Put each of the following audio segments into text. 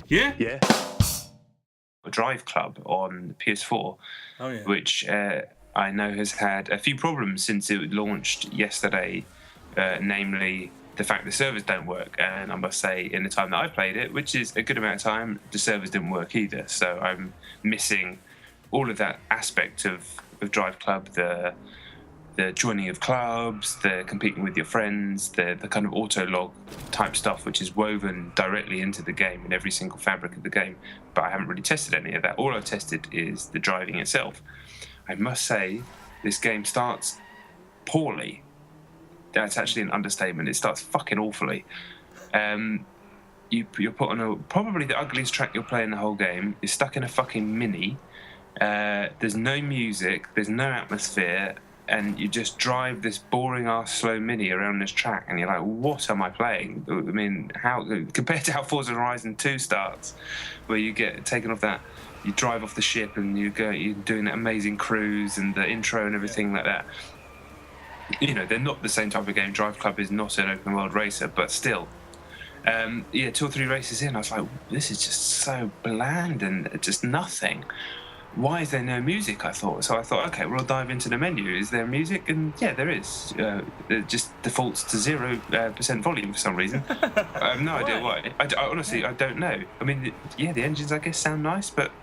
Yeah? Yeah. Driveclub on PS4, Oh, yeah. which I know has had a few problems since it launched yesterday, namely the fact the servers don't work. And I must say, in the time that I played it, which is a good amount of time, the servers didn't work either. So I'm missing all of that aspect of Driveclub, the joining of clubs, the competing with your friends, the kind of auto-log type stuff, which is woven directly into the game in every single fabric of the game. But I haven't really tested any of that. All I've tested is the driving itself. I must say, this game starts poorly. That's actually an understatement. It starts fucking awfully. You're put on probably the ugliest track you'll play in the whole game. You're stuck in a fucking mini. There's no music. There's no atmosphere. And you just drive this boring-ass slow mini around this track, and you're like, what am I playing? I mean, how compared to how Forza Horizon 2 starts, where you get taken off that, you drive off the ship, and you're doing that amazing cruise and the intro and everything like that. You know, they're not the same type of game. Driveclub is not an open-world racer, but still. 2 or 3 races in, I was like, this is just so bland and just nothing. Why is there no music, I thought? So I thought, okay, well, I'll dive into the menu. Is there music? And yeah, there is. It just defaults to 0% volume for some reason. I have no idea why. I honestly, I don't know. I mean, yeah, the engines, I guess, sound nice, but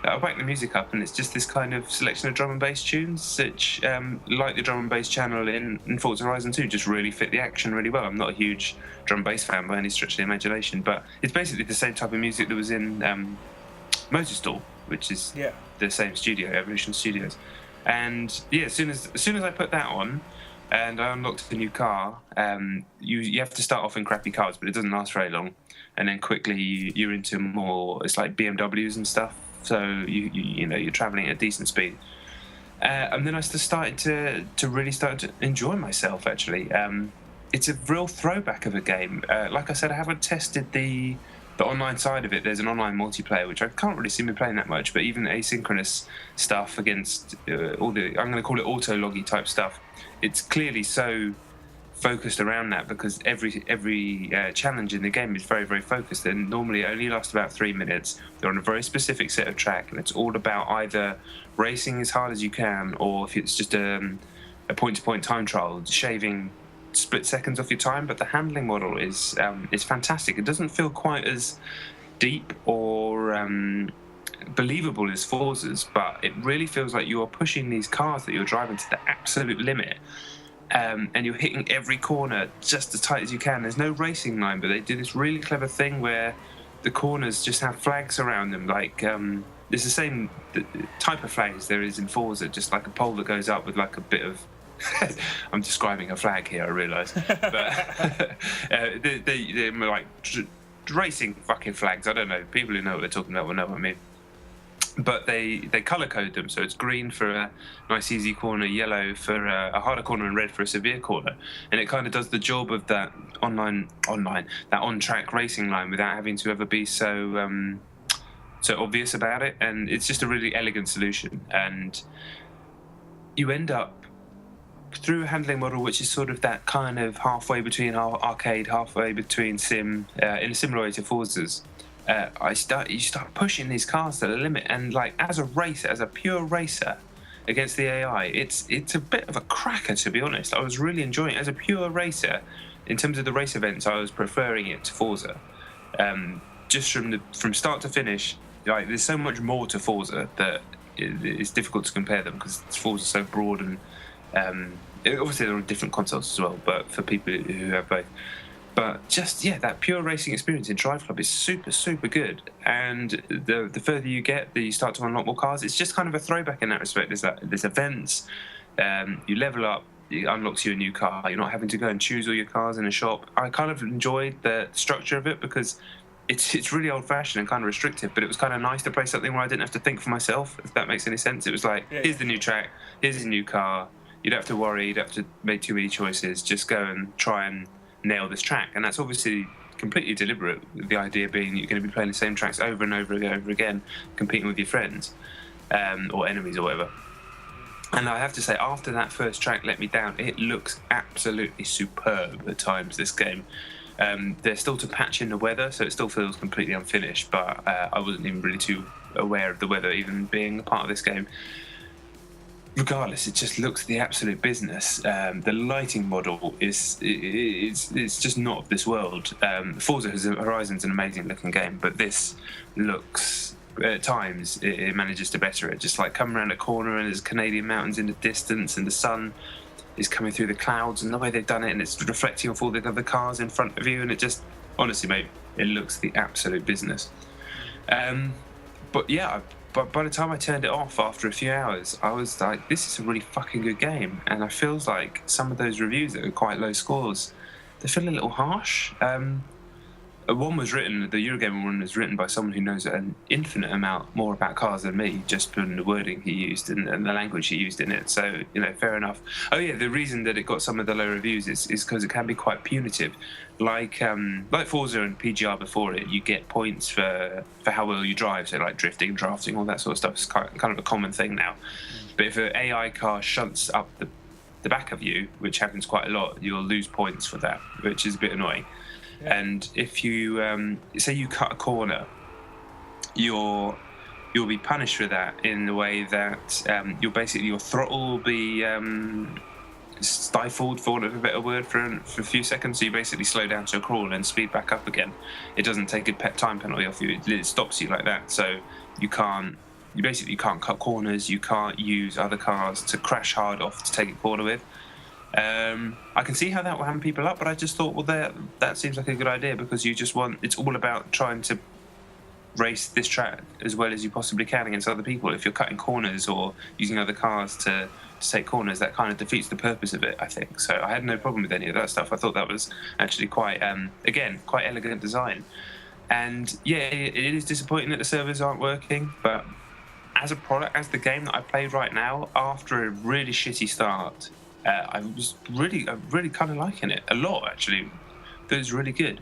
I'll whack the music up, and it's just this kind of selection of drum and bass tunes, which, like the drum and bass channel in Forza Horizon 2, just really fit the action really well. I'm not a huge drum and bass fan by any stretch of the imagination, but it's basically the same type of music that was in Motorstall, which is the same studio, Evolution Studios. And yeah, as soon as I put that on and I unlocked the new car, you have to start off in crappy cars, but it doesn't last very long. And then quickly you're into more, it's like BMWs and stuff. So you're traveling at a decent speed. And then I started to really start to enjoy myself, actually. It's a real throwback of a game. Like I said, I haven't tested the online side of it. There's an online multiplayer, which I can't really see me playing that much, but even asynchronous stuff against all the, I'm going to call it auto-loggy type stuff, it's clearly so focused around that, because every challenge in the game is very, very focused, and normally it only lasts about 3 minutes. They're on a very specific set of track, and it's all about either racing as hard as you can, or if it's just a point-to-point time trial, shaving split seconds off your time. But the handling model is fantastic. It doesn't feel quite as deep or believable as Forza's, but it really feels like you are pushing these cars that you're driving to the absolute limit, and you're hitting every corner just as tight as you can. There's no racing line, but they do this really clever thing where the corners just have flags around them, like it's the same type of flag as there is in Forza, just like a pole that goes up with like a bit of I'm describing a flag here, I realise. But they're like racing fucking flags. I don't know. People who know what they're talking about will know what I mean. But they colour code them, so it's green for a nice easy corner, yellow for a harder corner, and red for a severe corner. And it kind of does the job of that that on-track racing line without having to ever be so obvious about it. And it's just a really elegant solution. And you end up through a handling model which is sort of that kind of halfway between arcade, halfway between sim, in a similar way to Forza's. You start pushing these cars to the limit, and like as a pure racer against the AI, it's a bit of a cracker, to be honest. I was really enjoying it as a pure racer. In terms of the race events, I was preferring it to Forza. Just from start to finish, like there's so much more to Forza that it's difficult to compare them, because Forza's so broad, and obviously there are different consoles as well, but for people who have both. But just, that pure racing experience in Driveclub is super, super good. And the further you get, you start to unlock more cars. It's just kind of a throwback in that respect. There's events, you level up, it unlocks you a new car. You're not having to go and choose all your cars in a shop. I kind of enjoyed the structure of it, because it's really old-fashioned and kind of restrictive, but it was kind of nice to play something where I didn't have to think for myself, if that makes any sense. It was like, here's the new track, here's the new car. You don't have to worry, you don't have to make too many choices. Just go and try and nail this track. And that's obviously completely deliberate, the idea being you're going to be playing the same tracks over and over again, competing with your friends or enemies or whatever. And I have to say, after that first track let me down, it looks absolutely superb at times, this game. They're still to patch in the weather, so it still feels completely unfinished, but I wasn't even really too aware of the weather even being a part of this game. Regardless, it just looks the absolute business. The lighting model it's just not of this world. Forza Horizon's an amazing looking game, but this looks, at times it manages to better it. Just like coming around a corner and there's Canadian mountains in the distance and the sun is coming through the clouds, and the way they've done it, and it's reflecting off all the other cars in front of you, and it just, honestly, mate, it looks the absolute business. But yeah, but by the time I turned it off after a few hours, I was like, this is a really fucking good game. And it feels like some of those reviews that are quite low scores, they feel a little harsh. One was written, the Eurogamer one was written by someone who knows an infinite amount more about cars than me, just from the wording he used and the language he used in it. So, fair enough. Oh yeah, the reason that it got some of the low reviews is because it can be quite punitive. Like Forza and PGR before it, you get points for how well you drive, so like drifting, drafting, all that sort of stuff is kind of a common thing now. But if an AI car shunts up the back of you, which happens quite a lot, you'll lose points for that, which is a bit annoying. Yeah. And if you say you cut a corner, you'll be punished for that in the way that your throttle will be stifled, for want of a better word, for a few seconds. So you basically slow down to a crawl and speed back up again. It doesn't take a time penalty off you. It stops you like that. So you can't cut corners. You can't use other cars to crash hard off to take a corner with. I can see how that will hand people up, but I just thought, well, that seems like a good idea, because it's all about trying to race this track as well as you possibly can against other people. If you're cutting corners or using other cars to take corners, that kind of defeats the purpose of it, I think. So I had no problem with any of that stuff. I thought that was actually quite elegant design. And yeah, it is disappointing that the servers aren't working, but as a product, as the game that I played right now, after a really shitty start, I was really kind of liking it a lot, actually. It was really good.